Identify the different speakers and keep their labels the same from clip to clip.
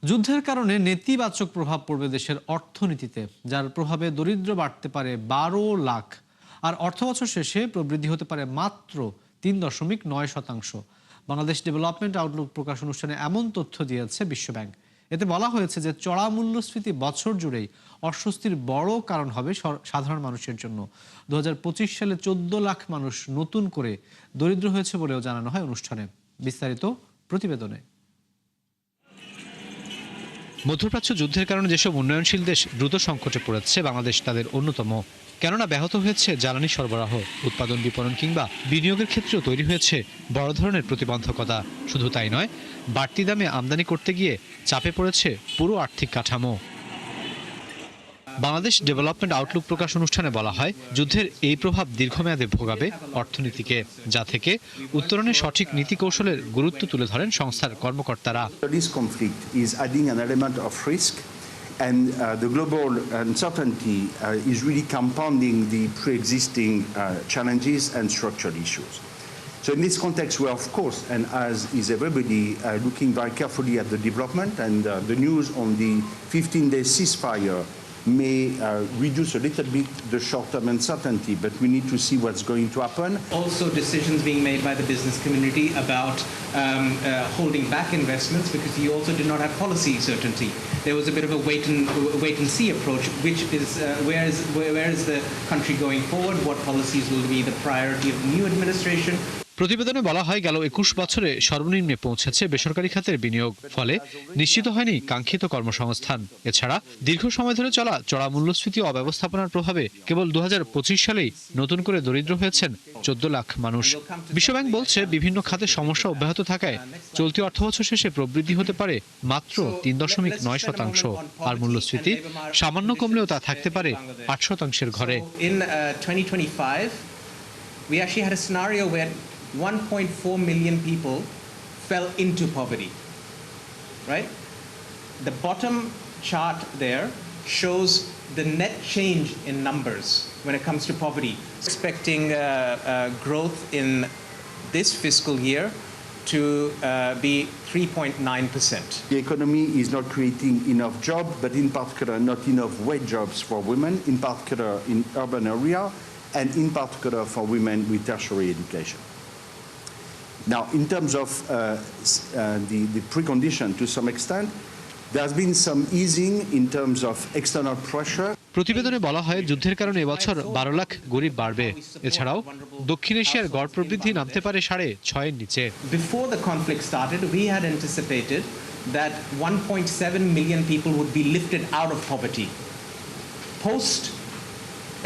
Speaker 1: যুদ্ধের কারণে নেতিবাচক প্রভাব পড়বে দেশের অর্থনীতিতে, যার প্রভাবে দরিদ্র বাড়তে পারে 12 লাখ। আর অর্থবছর শেষে প্রবৃদ্ধি হতে পারে মাত্র 3.9%। বাংলাদেশ ডেভেলপমেন্ট আউটলুক প্রকাশ অনুষ্ঠানে এমন তথ্য দিয়েছে বিশ্বব্যাংক। এতে বলা হয়েছে যে চড়া মূল্যস্ফীতি বছর জুড়েই অস্বস্তির বড় কারণ হবে সাধারণ মানুষের জন্য। 2025 সালে 14 লাখ মানুষ নতুন করে দরিদ্র হয়েছে বলেও জানানো হয় অনুষ্ঠানে। বিস্তারিত প্রতিবেদনে। মধ্যপ্রাচ্য যুদ্ধের কারণে যেসব উন্নয়নশীল দেশ দ্রুত সংকটে পড়েছে, বাংলাদেশ তাদের অন্যতম। কেননা ব্যাহত হয়েছে জ্বালানি সরবরাহ, উৎপাদন, বিপণন কিংবা বিনিয়োগের ক্ষেত্রেও তৈরি হয়েছে বড় ধরনের প্রতিবন্ধকতা। শুধু তাই নয়, বাড়তি দামে আমদানি করতে গিয়ে চাপে পড়েছে পুরো আর্থিক কাঠামো। বাংলাদেশ ডেভেলপমেন্ট আউটলুক প্রকাশ অনুষ্ঠানে বলা হয়, যুদ্ধের এই প্রভাব দীর্ঘমেয়াদে ভোগাবে অর্থনীতিকে, যা থেকে উত্তরণের সঠিক নীতি কৌশলের গুরুত্ব তুলে ধরেন সংস্থার কর্মকর্তারা।
Speaker 2: And the global uncertainty is really compounding the pre-existing challenges and structural issues. So in this context, we're of course, and as is everybody, looking very carefully at the development, and the news on the 15-day ceasefire may reduce a little bit the short-term uncertainty, but we need to see what's going to happen.
Speaker 3: Also decisions being made by the business community about holding back investments because you also did not have policy certainty. There was a bit of a wait and see approach, which is where is the country going forward? What policies will be the priority of the new administration?
Speaker 1: প্রতিবেদনে বলা হয়, গেল 21 বছরে সর্বনিম্নে পৌঁছেছে বেসরকারি খাতের বিনিয়োগ, ফলে নিশ্চিত হয়নি কাঙ্ক্ষিত কর্মসংস্থান। এছাড়া দীর্ঘ সময় ধরে চলা চড়া মূল্যস্ফীতি ও অব্যবস্থাপনার প্রভাবে কেবল 2025 সালেই নতুন করে দরিদ্র হয়েছেন 14 লাখ মানুষ। বিশ্বব্যাংক বলছে, বিভিন্ন খাতে সমস্যা অব্যাহত থাকায় চলতি অর্থবছর শেষে প্রবৃদ্ধি হতে পারে মাত্র 3.9%, আর মূল্যস্ফীতি সামান্য কমলেও তা থাকতে পারে 8%-এর ঘরে।
Speaker 3: In 2025 we actually had a scenario where 1.4 million people fell into poverty, right? The bottom chart there shows the net change in numbers when it comes to poverty. Expecting growth in this fiscal year to be 3.9%.
Speaker 2: The economy is not creating enough jobs, but in particular not enough wage jobs for women, in particular in urban area, and in particular for women with tertiary education. Now, in terms of the precondition, to some extent, there has been some easing in terms of external pressure.
Speaker 1: প্রতিবেদনে বলা হয়, যুদ্ধের কারণে এবছর 12 লাখ গরিব বাড়বে। এছাড়াও দক্ষিণ এশিয়ার গড় প্রবৃদ্ধি নামতে পারে 6.5-এর নিচে।
Speaker 3: Before the conflict started, we had anticipated that 1.7 million people would be lifted out of poverty. Post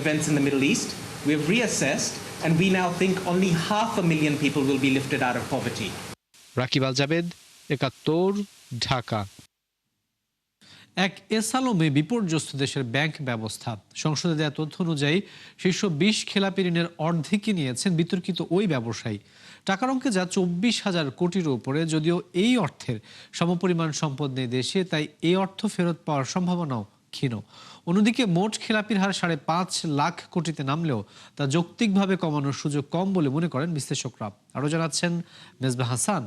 Speaker 3: events in the Middle East, we have reassessed, and we now think only 500,000 people will be lifted out of poverty.
Speaker 1: Rakib আল জাবেদ, 71, ঢাকা। এক এসালোমে বিপর্যস্ত দেশের bank ব্যবস্থা। সংসদে দেওয়া তথ্য অনুযায়ী শীর্ষ 20 খেলাপি ঋণের অর্ধেকই নিয়েছেন বিতর্কিত ওই ব্যবসায়ী। টাকার অঙ্কে যা 24,000 কোটির উপরে। যদিও এই অর্থের সমপরিমাণ সম্পদ নেই দেশে, তাই এই অর্থ ফেরত পাওয়ার সম্ভাবনাও ক্ষীণ। অন্যদিকে মোট খেলাপির হার 5.5 লাখ কোটিতে নামলেও তা যৌক্তিকভাবে কমানোর সুযোগ কম বলে মনে করেন বিশ্লেষকরা। আরও জানাচ্ছেন মেজবাহ হাসান।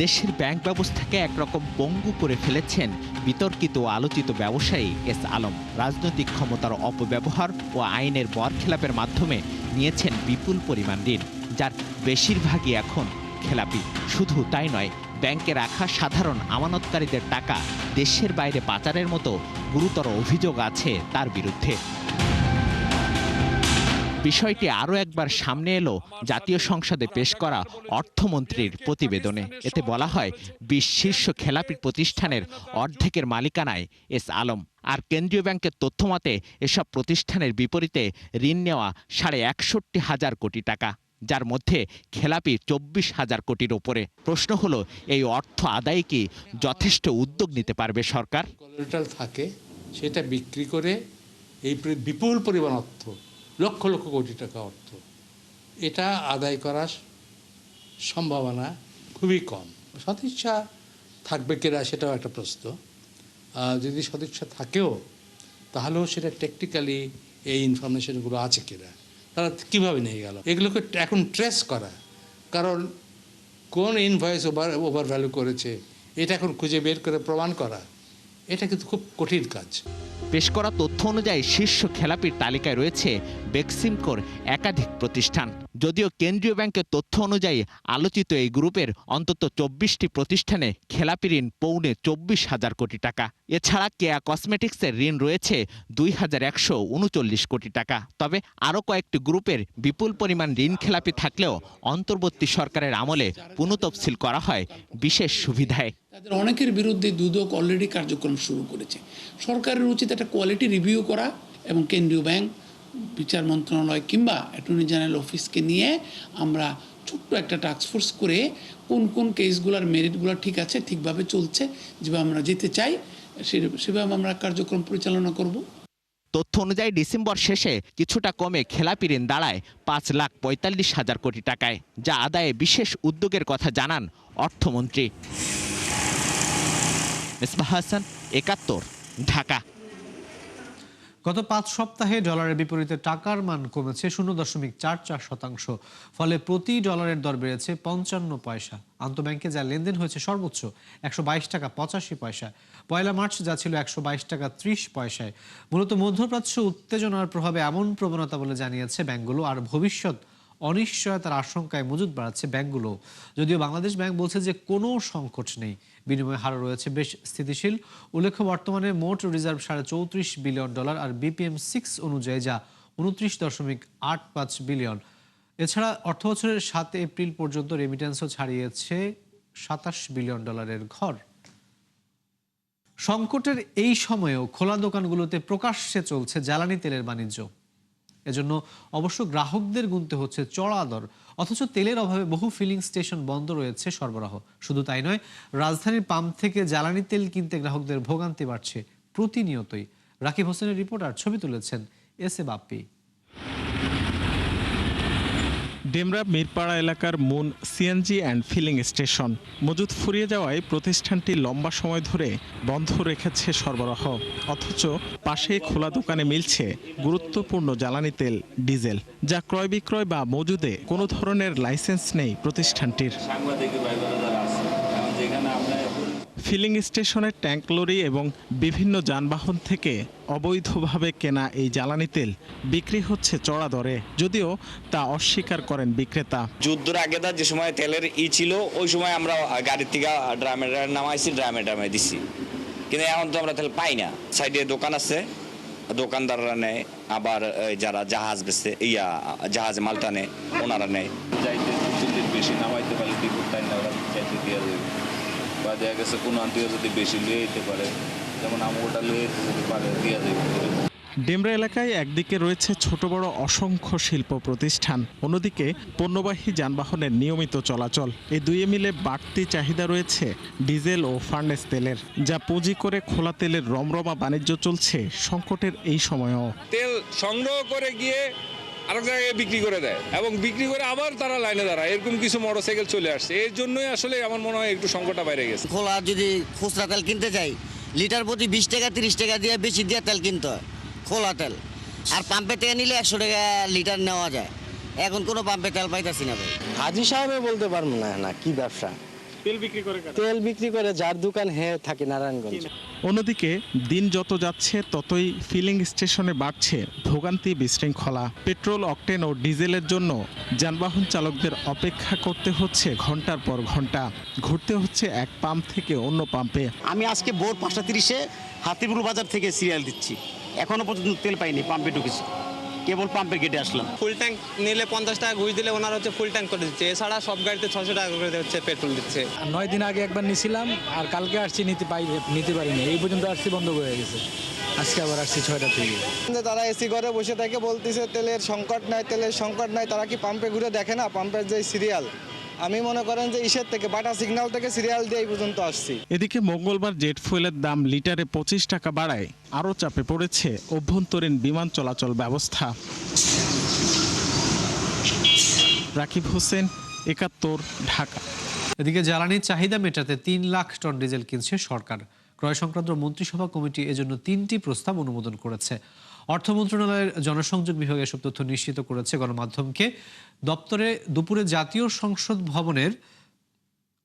Speaker 4: দেশের ব্যাংক ব্যবস্থাকে একরকম পঙ্গু করে ফেলেছেন বিতর্কিত ও আলোচিত ব্যবসায়ী এস আলম। রাজনৈতিক ক্ষমতার অপব্যবহার ও আইনের বরখেলাপের মাধ্যমে নিয়েছেন বিপুল পরিমাণ ঋণ, যার বেশিরভাগই এখন খেলাপি। শুধু তাই নয়, ব্যাংকে রাখা সাধারণ আমানতকারীদের টাকা দেশের বাইরে পাচারের মতো গুরুতর অভিযোগ আছে তার বিরুদ্ধে। বিষয়টি আরও একবার সামনে এলো জাতীয় সংসদে পেশ করা অর্থমন্ত্রীর প্রতিবেদনে। এতে বলা হয়, 20 শীর্ষ খেলাপি প্রতিষ্ঠানের অর্ধেকের মালিকানায় এস আলম। আর কেন্দ্রীয় ব্যাংকের তথ্যমতে এসব প্রতিষ্ঠানের বিপরীতে ঋণ নেওয়া 61,500 কোটি টাকা, যার মধ্যে খেলাপি 24,000 কোটির ওপরে। প্রশ্ন হলো, এই অর্থ আদায়ে কি যথেষ্ট উদ্যোগ নিতে পারবে সরকার?
Speaker 5: কোলাটেরাল থাকে, সেটা বিক্রি করে এই বিপুল পরিমাণ অর্থ, লক্ষ লক্ষ কোটি টাকা অর্থ, এটা আদায় করার সম্ভাবনা খুবই কম। সদিচ্ছা থাকবে কিনা সেটাও একটা প্রশ্ন। যদি সদিচ্ছা থাকেও, তাহলেও সেটা টেকনিক্যালি এই ইনফরমেশনগুলো আছে কিনা, তারা কীভাবে নিয়ে গেল, এগুলোকে এখন ট্রেস করা। কারণ কোন ইনভয়েস ওভার ভ্যালু করেছে এটা এখন খুঁজে বের করে প্রমাণ করা, এটা কিন্তু খুব কঠিন কাজ।
Speaker 4: পেশ করা তথ্য অনুযায়ী শীর্ষ খেলাপির তালিকায় রয়েছে বেক্সিমকোর একাধিক প্রতিষ্ঠান। যদিও কেন্দ্রীয় ব্যাংকের তথ্য অনুযায়ী আলোচিত এই গ্রুপের অন্তত 24টি প্রতিষ্ঠানে খেলাপি ঋণ পৌনে 24,000 কোটি টাকা। এছাড়া কেয়া কসমেটিক্সের ঋণ রয়েছে 2,139 কোটি টাকা। তবে আরও কয়েকটি গ্রুপের বিপুল পরিমাণ ঋণ খেলাপি থাকলেও অন্তর্বর্তী সরকারের আমলে পুনঃতফসিল করা হয় বিশেষ সুবিধায়।
Speaker 6: তাদের অনেকের বিরুদ্ধে দুদক অলরেডি কার্যক্রম শুরু করেছে। সরকারের উচিত একটা কোয়ালিটি রিভিউ করা এবং কেন্দ্রীয় ব্যাংক, বিচার মন্ত্রণালয় কিংবা অ্যাটর্নি জেনারেল অফিসকে নিয়ে আমরা ছোট্ট একটা টাস্কফোর্স করে কোন কোন কেসগুলোর মেরিটগুলো ঠিক আছে, ঠিকভাবে চলছে, যেভাবে আমরা যেতে চাই সেভাবে আমরা কার্যক্রম পরিচালনা করব।
Speaker 4: তথ্য অনুযায়ী ডিসেম্বর শেষে কিছুটা কমে খেলাপি ঋণ দাঁড়ায় 5,45,000 কোটি টাকায়, যা আদায়ে বিশেষ উদ্যোগের কথা জানান অর্থমন্ত্রী। মিসবাহ হাসান, 71, ঢাকা।
Speaker 1: গত 5 সপ্তাহে ডলারের বিপরীতে টাকার মান কমেছে 0.44%। ফলে প্রতি ডলারের দর বেড়েছে 55 পয়সা। আন্তঃব্যাংকে যা লেনদেন হয়েছে সর্বোচ্চ 122 টাকা 85 পয়সা। 1 মার্চ যা ছিল 122 টাকা 30 পয়সায়। মূলত মধ্যপ্রাচ্য উত্তেজনার প্রভাবে এমন প্রবণতা বলে জানিয়েছে ব্যাংকগুলো। আর ভবিষ্যৎ অনিশ্চয়তার আশঙ্কায় মজুদ বাড়াচ্ছে ব্যাংকগুলো। যদিও বাংলাদেশ ব্যাংক বলছে যে কোনো সংকট নেই, বিনিময় হার রয়েছে বেশ স্থিতিশীল। উল্লেখ্য, বর্তমানে মোট রিজার্ভ $34 বিলিয়ন আর BPM 6 অনুযায়ী যা 29.85 বিলিয়ন। এছাড়া অর্থবছরের 7 এপ্রিল পর্যন্ত রেমিটেন্সও ছাড়িয়েছে $27 বিলিয়ন ঘর। সংকটের এই সময়েও খোলা দোকানগুলোতে প্রকাশ্যে চলছে জ্বালানি তেলের বাণিজ্য। এজন্য অবশ্য গ্রাহকদের গুনতে হচ্ছে চড়া দর। অথচ তেলের অভাবে বহু ফিলিং স্টেশন বন্ধ রয়েছে সরবরাহ। শুধু তাই নয়, রাজধানীর পাম্প থেকে জ্বালানি তেল কিনতে গ্রাহকদের ভোগান্তি বাড়ছে প্রতিনিয়তই। রাকিব হোসেনের রিপোর্ট আর ছবি তুলেছেন এস এ বাপ্পি।
Speaker 7: ডেমরা মিরপাড়া এলাকার moon CNG and filling station মজুদ ফুরিয়ে যাওয়ায় প্রতিষ্ঠানটি লম্বা সময় ধরে বন্ধ রেখেছে সরবরাহ। অথচ পাশে খোলা দোকানে মিলছে গুরুত্বপূর্ণ জ্বালানি তেল, ডিজেল, যা ক্রয় বিক্রয় বা মজুদে কোনো ধরনের লাইসেন্স নেই প্রতিষ্ঠানটির। ফিলিং স্টেশনের ট্যাঙ্ক লরি এবং বিভিন্ন যানবাহন থেকে অবৈধভাবে কেনা এই জ্বালানি তেল বিক্রি হচ্ছে চড়া দরে, যদিও তা অস্বীকার করেন বিক্রেতা।
Speaker 8: যুদ্ধের আগে যে সময় তেলের ছিল ওই সময় আমরা গাড়ির থেকে ড্রামে নামাইছি, ড্রামে দিছি, কিন্তু এখন তো আমরা তেল পাই না। সাইডে দোকান আছে, দোকানদাররা নেয়, আবার যারা জাহাজ বেচে জাহাজে মাল টানে ওনারা নেয়।
Speaker 9: যাইতে বেশি নামাইতে পারলে বিপুল টাইম না ওরা চাইতে দিয়ে দেবে, বা দেখা গেছে কোনো আন্টিও যদি বেশি লুয়ে যেতে পারে, যেমন আমটা লুয়ে যেতে পারে দিয়ে দেবে।
Speaker 7: ডেমরা এলাকায় একদিকে রয়েছে ছোট বড় অসংখ্য শিল্প প্রতিষ্ঠান, অন্যদিকে পণ্যবাহী যানবাহনের নিয়মিত চলাচল। এই দুইয়ে মিলে বাড়তি চাহিদা রয়েছে ডিজেল ও ফার্নেস তেলের, যা পুঁজি করে খোলা তেলের রমরমা বাণিজ্য চলছে সংকটের এই সময়েও।
Speaker 10: তেল সংগ্রহ করে গিয়ে আরেক জায়গায় বিক্রি করে দেয় এবং বিক্রি করে আবার তারা লাইনে দাঁড়ায়, এরকম কিছু মোটরসাইকেল চলে আসছে। এর জন্যই আসলে আমার মনে হয় একটু সংকটটা বাইরে গেছে।
Speaker 11: খোলা যদি খুচরা তেল কিনতে চাই, লিটার প্রতি 20 টাকা 30 টাকা দিয়ে বেশি দিয়ে তেল কিনতে হয় খোলা তেল। আর পাম্পে থেকে নিলে 100 টাকা লিটার নেওয়া যায়। এখন কোনো পাম্পে তেল পাইতেছি না ভাই।
Speaker 12: হাজি সাহেবে বলতে পারবো না কি ব্যবসা। তেল বিক্রি করে যার দোকান থাকে নারায়ণগঞ্জ।
Speaker 7: অন্যদিকে দিন যত যাচ্ছে ততই ফিলিং স্টেশনে বাড়ছে ভোগান্তি, বিশৃঙ্খলা। পেট্রোল, অকটেন ও ডিজেলের জন্য যানবাহন চালকদের অপেক্ষা করতে হচ্ছে ঘন্টার পর ঘন্টা, ঘুরতে হচ্ছে এক পাম্প থেকে অন্য পাম্পে।
Speaker 12: আমি আজকে ভোর 5:30 হাতিপুর বাজার থেকে সিরিয়াল দিচ্ছি, এখনো পর্যন্ত তেল পাইনি, পাম্পে ঢুকেছি, কেবল পাম্পের গেটে আসলাম।
Speaker 13: ফুল ট্যাঙ্ক নিলে 50 টাকা ঘুষ দিলে ওনারা হচ্ছে ফুল ট্যাঙ্ক করে দিচ্ছে। এছাড়া সব গাড়িতে 600 টাকা করে হচ্ছে পেট্রোল দিচ্ছে।
Speaker 14: 9 দিন আগে একবার নিছিলাম, আর কালকে আসছি নিতে পারিনি, এই পর্যন্ত আসছি বন্ধ হয়ে গেছে। আজকে আবার আসছি 6টা থেকে।
Speaker 15: তারা এসি ঘরে বসে থাকে, বলতেছে তেলের সংকট নাই, তারা কি পাম্পে ঘুরে দেখে না পাম্পের যে সিরিয়াল? আমি মনে করেন যে ইসের থেকে বাটা সিগন্যাল থেকে সিরিয়াল দিয়ে এই পর্যন্ত আসছি।
Speaker 7: এদিকে মঙ্গলবার জেট ফুয়েলের দাম লিটারে 25 টাকা বাড়ায় আরও চাপে পড়েছে অভ্যন্তরীণ বিমান চলাচল ব্যবস্থা। রাকিব হোসেন, 71, ঢাকা।
Speaker 1: এদিকে জ্বালানির চাহিদা মেটাতে 3 লাখ টন ডিজেল কিনছে সরকার। ক্রয় সংক্রান্ত মন্ত্রিসভা কমিটি এজন্য 3টি প্রস্তাব অনুমোদন করেছে। অর্থ মন্ত্রণালয়ের জনসংযোগ বিভাগ এসব তথ্য নিশ্চিত করেছে গণমাধ্যমকে। দপ্তরে দুপুরে জাতীয় সংসদ ভবনের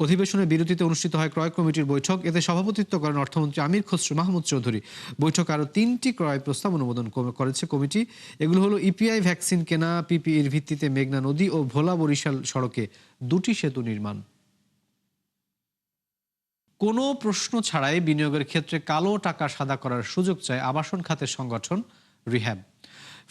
Speaker 1: অধিবেশনের বিরতিতে অনুষ্ঠিত হয় ক্রয় কমিটির বৈঠক। এতে সভাপতিত্ব করেন অর্থমন্ত্রী আমির খসরু মাহমুদ চৌধুরী। বৈঠকে আরও 3টি ক্রয় প্রস্তাব অনুমোদন করেছে কমিটি। এগুলো হলো ইপিআই ভ্যাকসিন কেনা, পিপিইর ভিত্তিতে মেঘনা নদী ও ভোলা বরিশাল সড়কে 2টি সেতু নির্মাণ। কোনো প্রশ্ন ছাড়াই বিনিয়োগের ক্ষেত্রে কালো টাকা সাদা করার সুযোগ চায় আবাসন খাতের সংগঠন রিহ্যাব।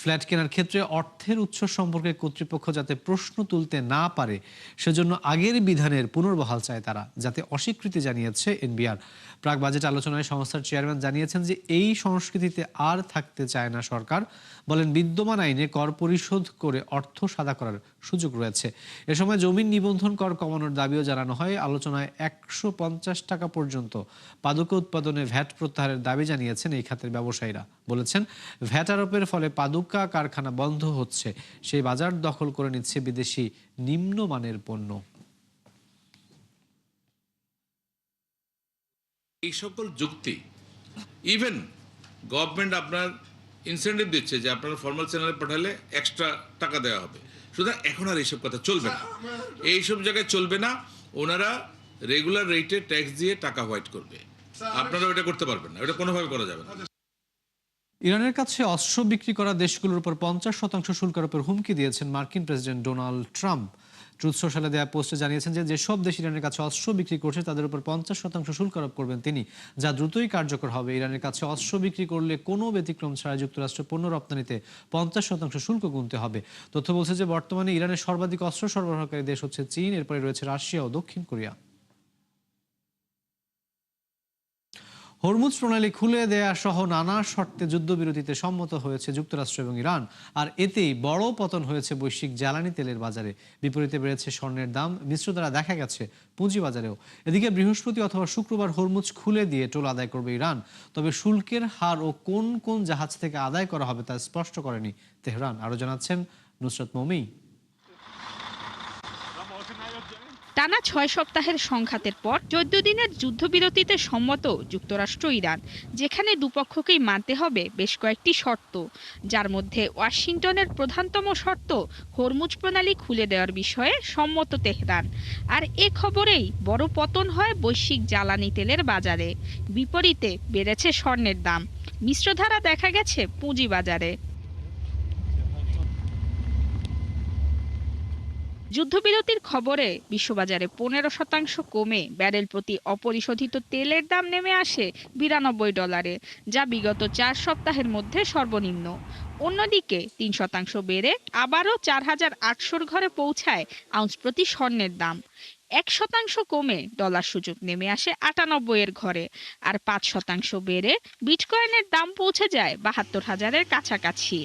Speaker 1: ফ্ল্যাট কেনার ক্ষেত্রে অর্থের উৎস সম্পর্কে কর্তৃপক্ষ যাতে প্রশ্ন তুলতে না পারে সেজন্য আগের বিধানের পুনর্বহাল চায় তারা, যাতে অস্বীকৃতি জানিয়েছে এনবিআর। প্রাক বাজেট আলোচনায় সংস্থার চেয়ারম্যান জানিয়েছেন যে এই সংস্কৃতিতে আর থাকতে চায় না সরকার। বলেন বিদ্যমান আইনে কর পরিশোধ করে অর্থ সাদা করার সুযোগ রয়েছে। এ সময় জমির নিবন্ধন কর কমানোর দাবিও জানানো হয়। আলোচনায় 150 টাকা পর্যন্ত পাদুকা উৎপাদনে ভ্যাট প্রত্যাহারের দাবি জানিয়েছেন এই খাতের ব্যবসায়ীরা। বলেছেন ভ্যাট আরোপের ফলে পাদুকা কারখানা বন্ধ হচ্ছে, সেই বাজার দখল করে নিচ্ছে বিদেশি নিম্নমানের পণ্য।
Speaker 16: এই সকল যুক্তি ইভেন গভর্নমেন্ট আপনার ইনসেন্টিভ দিচ্ছে যে আপনার ফর্মাল চ্যানেলে পাঠালে এক্সট্রা টাকা দেওয়া হবে। সুতরাং এখন আর এইসব কথা চলবে না, এইসব জায়গায় চলবে না। ওনারা রেগুলার রেটে ট্যাক্স দিয়ে টাকা হোয়াইট করবে, আপনারা ওটা করতে পারবেন না, ওটা কোনোভাবে করা যাবে না।
Speaker 1: ইরানের কাছে অস্ত্র বিক্রি করা দেশগুলোর উপর 50% শুল্ক আরোপের হুমকি দিয়েছেন মার্কিন প্রেসিডেন্ট ডোনাল্ড ট্রাম্প। ট্রুথ সোশ্যালে দেওয়া পোস্টে জানিয়েছেন যে যেসব দেশ ইরানের কাছে অস্ত্র বিক্রি করছে তাদের উপর 50% শুল্ক আরোপ করবেন তিনি, যা দ্রুতই কার্যকর হবে। ইরানের কাছে অস্ত্র বিক্রি করলে কোনো ব্যতিক্রম ছাড়া যুক্তরাষ্ট্রের পণ্য রপ্তানিতে 50% শুল্ক গুনতে হবে। তথ্য বলছে যে বর্তমানে ইরানের সর্বাধিক অস্ত্র সরবরাহকারী দেশ হচ্ছে চীন, এরপরে রয়েছে রাশিয়া ও দক্ষিণ কোরিয়া। হরমুজ প্রণালী খুলে দেয়া সহ নানা শর্তে যুদ্ধবিরতিতে সম্মত হয়েছে যুক্তরাষ্ট্র এবং ইরান, আর এতেই বড় পতন হয়েছে বৈশ্বিক জ্বালানি তেলের বাজারে। বিপরীতে বেড়েছে স্বর্ণের দাম, মিশ্র দ্বারা দেখা গেছে পুঁজিবাজারেও। এদিকে বৃহস্পতি অথবা শুক্রবার হরমুজ খুলে দিয়ে টোল আদায় করবে ইরান, তবে শুল্কের হার ও কোন কোন জাহাজ থেকে আদায় করা হবে তা স্পষ্ট করেনি তেহরান। আরো জানাচ্ছেন নুসরাত মৌমি।
Speaker 17: টানা 6 সপ্তাহের সংঘাতের পর 14 দিনের যুদ্ধবিরতিতে সম্মত যুক্তরাষ্ট্র ইরান, যেখানে দুপক্ষকেই মানতে হবে বেশ কয়েকটি শর্ত, যার মধ্যে ওয়াশিংটনের প্রধানতম শর্ত হরমুজ প্রণালী খুলে দেওয়ার বিষয়ে সম্মত তেহরান। আর এ খবরেই বড় পতন হয় বৈশ্বিক জ্বালানি তেলের বাজারে। বিপরীতে বেড়েছে স্বর্ণের দাম, মিশ্রধারা দেখা গেছে পুঁজিবাজারে। যুদ্ধবিরতির খবরে বিশ্ববাজারে 15% কমে ব্যারেল প্রতি অপরিশোধিত তেলের দাম নেমে আসে $92, যা বিগত 4 সপ্তাহের মধ্যে সর্বনিম্ন। অন্যদিকে 3% বেড়ে আবারও 4800 ঘরে পৌঁছায় আউন্স প্রতি স্বর্ণের দাম। 1% কমে ডলার সূচক নেমে আসে 98 ঘরে, আর 5% বেড়ে বিটকয়েনের দাম পৌঁছে যায় 72,000-এর কাছাকাছি।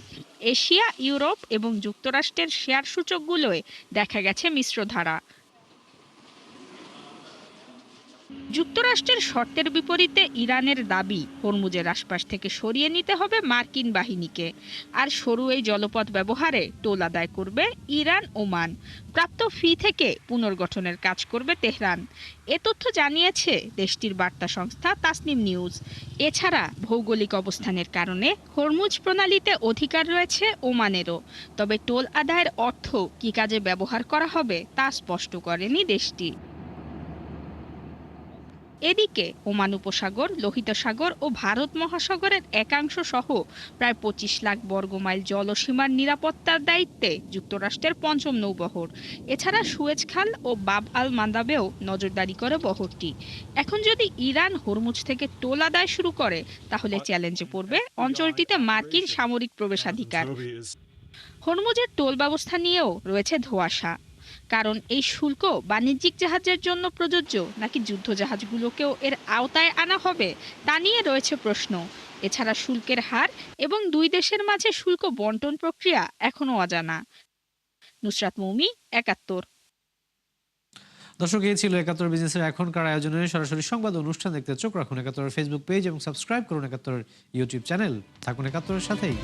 Speaker 17: এশিয়া, ইউরোপ এবং যুক্তরাষ্ট্রের শেয়ার সূচকগুলোয় দেখা গেছে মিশ্র ধারা। যুক্তরাষ্ট্রের শর্তের বিপরীতে ইরানের দাবি হরমুজের আশপাশ থেকে সরিয়ে নিতে হবে মার্কিন বাহিনীকে, আর সরু এই জলপথ ব্যবহারে টোল আদায় করবে ইরান, ওমান। প্রাপ্ত ফি থেকে পুনর্গঠনের কাজ করবে তেহরান। এ তথ্য জানিয়েছে দেশটির বার্তা সংস্থা তাসনিম নিউজ। এছাড়া ভৌগোলিক অবস্থানের কারণে হরমুজ প্রণালীতে অধিকার রয়েছে ওমানেরও, তবে টোল আদায়ের অর্থ কী কাজে ব্যবহার করা হবে তা স্পষ্ট করেনি দেশটি। এদিকে ওমান উপসাগর, লোহিত সাগর ও ভারত মহাসাগরের একাংশ সহ প্রায় 25 লাখ বর্গমাইল জলসীমার নিরাপত্তার দায়িত্বে যুক্তরাষ্ট্রের 5ম নৌবহর। এছাড়া সুয়েজ খাল ও বাব আল মান্দাবেও নজরদারি করে বহরটি। এখন যদি ইরান হরমুজ থেকে টোল আদায় শুরু করে, তাহলে চ্যালেঞ্জে পড়বে অঞ্চলটিতে মার্কিন সামরিক প্রবেশাধিকার। হরমুজের টোল ব্যবস্থা নিয়েও রয়েছে ধোঁয়াশা, কারণ এই শুল্ক বাণিজ্যিক জাহাজের জন্য প্রযোজ্য নাকি যুদ্ধ জাহাজগুলোকেও এর আওতায় আনা হবে তা নিয়ে রয়েছে প্রশ্ন। এছাড়া শুল্কের হার এবং দুই দেশের মাঝে শুল্ক বন্টন প্রক্রিয়া এখনো অজানা। নুসরাত মৌমি, 71।
Speaker 1: দর্শক, এই ছিল 71 বিজনেসের এখনকার আয়োজনে। সরাসরি সংবাদ অনুষ্ঠান দেখতে চোখ রাখুন 71 ফেসবুক পেজ এবং সাবস্ক্রাইব করুন 71 ইউটিউব চ্যানেল। থাকুন 71 সাথেই।